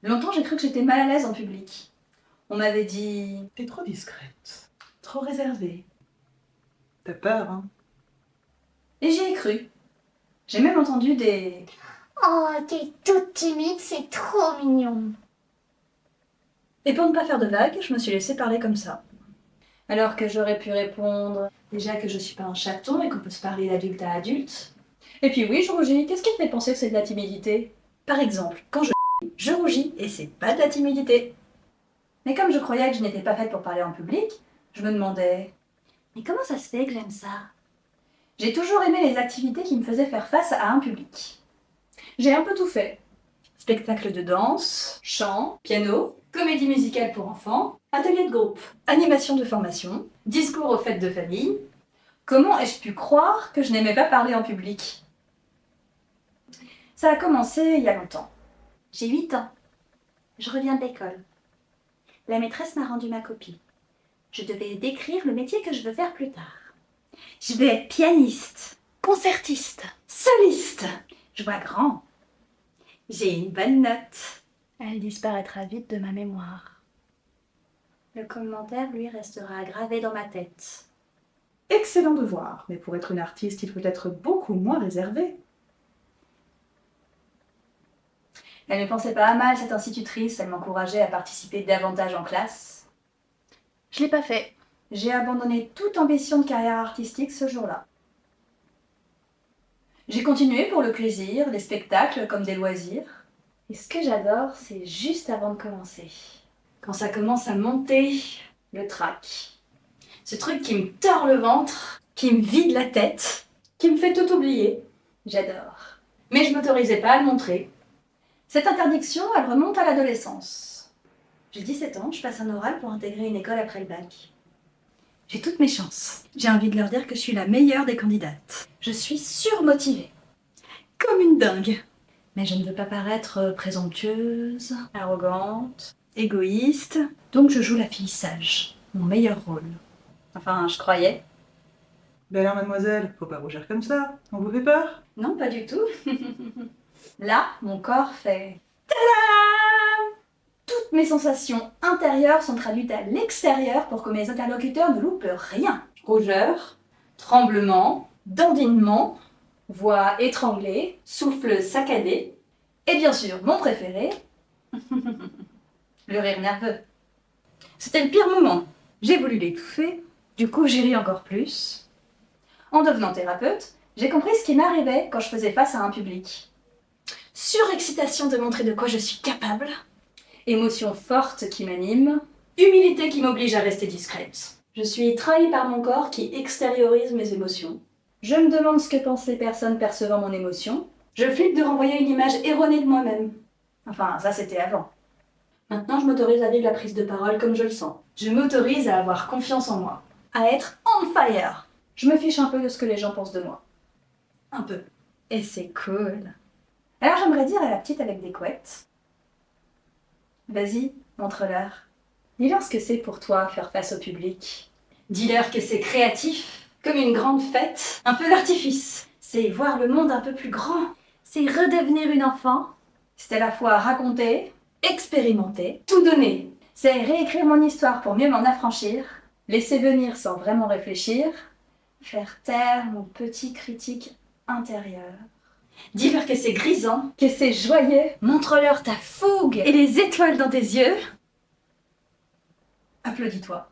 Longtemps, j'ai cru que j'étais mal à l'aise en public. On m'avait dit... T'es trop discrète, trop réservée. T'as peur, hein? Et j'y ai cru. J'ai même entendu des... Oh, t'es toute timide, c'est trop mignon. Et pour ne pas faire de vagues, je me suis laissée parler comme ça. Alors que j'aurais pu répondre déjà que je suis pas un chaton et qu'on peut se parler d'adulte à adulte. Et puis oui, je rougis. Qu'est-ce qui te fait penser que c'est de la timidité? Par exemple, quand je rougis et c'est pas de la timidité. Mais comme je croyais que je n'étais pas faite pour parler en public, je me demandais... Mais comment ça se fait que j'aime ça? J'ai toujours aimé les activités qui me faisaient faire face à un public. J'ai un peu tout fait. Spectacle de danse, chant, piano, comédie musicale pour enfants, atelier de groupe, animation de formation, discours aux fêtes de famille. Comment ai-je pu croire que je n'aimais pas parler en public? Ça a commencé il y a longtemps. J'ai 8 ans. Je reviens de l'école. La maîtresse m'a rendu ma copie. Je devais décrire le métier que je veux faire plus tard. Je veux être pianiste, concertiste, soliste. Je vois grand. J'ai une bonne note. Elle disparaîtra vite de ma mémoire. Le commentaire, lui, restera gravé dans ma tête. Excellent devoir, mais pour être une artiste, il faut être beaucoup moins réservé. Elle ne pensait pas à mal, cette institutrice. Elle m'encourageait à participer davantage en classe. Je l'ai pas fait. J'ai abandonné toute ambition de carrière artistique ce jour-là. J'ai continué pour le plaisir, les spectacles comme des loisirs. Et ce que j'adore, c'est juste avant de commencer. Quand ça commence à monter, le trac. Ce truc qui me tord le ventre, qui me vide la tête, qui me fait tout oublier. J'adore. Mais je m'autorisais pas à le montrer. Cette interdiction, elle remonte à l'adolescence. J'ai 17 ans, je passe un oral pour intégrer une école après le bac. J'ai toutes mes chances. J'ai envie de leur dire que je suis la meilleure des candidates. Je suis surmotivée. Comme une dingue. Mais je ne veux pas paraître présomptueuse, arrogante, égoïste. Donc je joue la fille sage. Mon meilleur rôle. Enfin, je croyais. Ben alors, mademoiselle, faut pas rougir comme ça. On vous fait peur? Non, pas du tout. Là, mon corps fait... Tadam! Toutes mes sensations intérieures sont traduites à l'extérieur pour que mes interlocuteurs ne loupent rien. Rougeur, tremblement, dandinement, voix étranglée, souffle saccadé, et bien sûr, mon préféré, le rire nerveux. C'était le pire moment. J'ai voulu l'étouffer, du coup j'ai ri encore plus. En devenant thérapeute, j'ai compris ce qui m'arrivait quand je faisais face à un public. Surexcitation de montrer de quoi je suis capable, émotion forte qui m'anime, humilité qui m'oblige à rester discrète. Je suis trahie par mon corps qui extériorise mes émotions. Je me demande ce que pensent les personnes percevant mon émotion. Je flippe de renvoyer une image erronée de moi-même. Enfin, ça c'était avant. Maintenant, je m'autorise à vivre la prise de parole comme je le sens. Je m'autorise à avoir confiance en moi, à être on fire. Je me fiche un peu de ce que les gens pensent de moi. Un peu. Et c'est cool. Alors j'aimerais dire à la petite avec des couettes, vas-y, montre-leur. Dis-leur ce que c'est pour toi faire face au public. Dis-leur que c'est créatif, comme une grande fête, un feu d'artifice. C'est voir le monde un peu plus grand. C'est redevenir une enfant. C'est à la fois raconter, expérimenter, tout donner. C'est réécrire mon histoire pour mieux m'en affranchir, laisser venir sans vraiment réfléchir, faire taire mon petit critique intérieur. Dis-leur que c'est grisant, que c'est joyeux. Montre-leur ta fougue et les étoiles dans tes yeux. Applaudis-toi.